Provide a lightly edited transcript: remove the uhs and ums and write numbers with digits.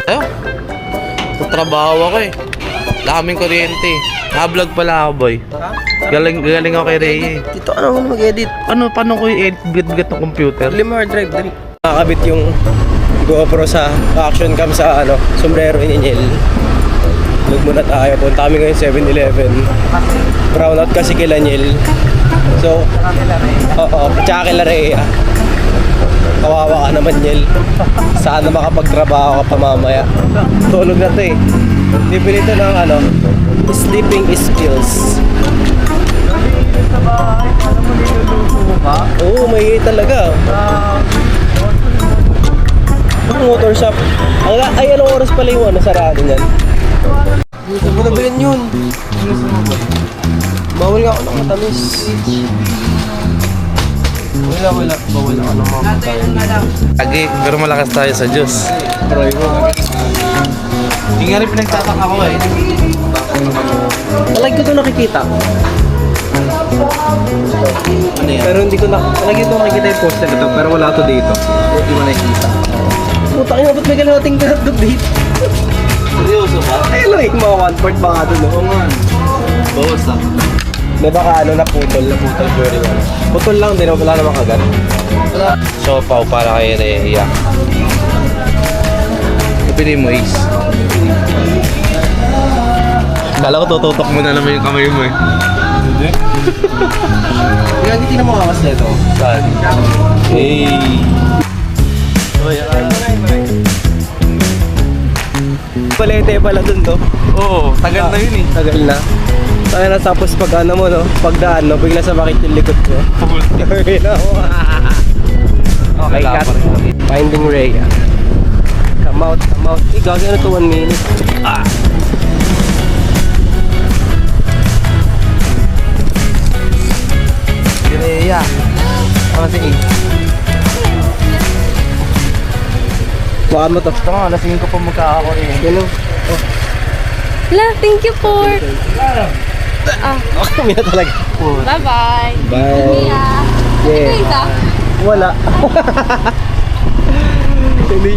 Ayun. Trabaho ako eh. Daming kuryente. Na-vlog pala ako, boy. Galing ako kay Rhea. Dito ano mag-edit? Paano ko i-edit bigat ng computer? Lima hard drive dali. Nakakabit yung GoPro sa action cam sa sombrero ni Niel. Lug muna tayo. Punta kami ngayon 7-Eleven. Brown out kasi kila Niel. So, tsaka kila Rhea. Kawawa ka naman, Niel. Sana makapagtrabaho ka pa mamaya. Tulog na to eh. Bibili ito ng sleeping skills. Sa bahay, paano mo niluluto ka? Oo, may talaga. Yung motor shop. Ay, anong oras pala yung sarado niyan? Gusto mo na ba yun? Bawal nga ako ng matamis. Wala. Bawal ako ng mga pagkain. Lagi, pero malakas tayo sa Diyos. Try mo. Hindi nga rin pinagtataka ko eh. Palagi ko ito nakikita. Ano yan? Pero hindi ko palagi ko nakikita yung poster na ito. Pero wala ito dito. Hindi mo nakikita. Puta kayo, ba't may kalahating hotdog dito? Seryoso ba? Ay, lang yung mga 1/4 ba nga doon? Oo nga. Bawas ah. May baka naputol during Putol lang din, wala namang kagat. So, pao para kay Rhea. Pili mo, Ace. Kala ko tututok mo na naman yung kamay mo eh. Hindi. Kaya hindi na makakas na ito. Saan? Hey! Palete pala dun to. Oo, tagal na yun eh. Tagal na. Tayo na tapos pag pagdaan bigla sa bakit yung likod ko. Okay, cut. Finding Rhea. Come out. Gagawin na to 1 minute. Rhea. Ano si Ace? Baka mo to. Ito nga, lasingin ko pa magkakako eh. Yan o. La, thank you for... Kami na talaga. Bye-bye. Bye. Yeah. Yeah. Ito isa? Wala. Hindi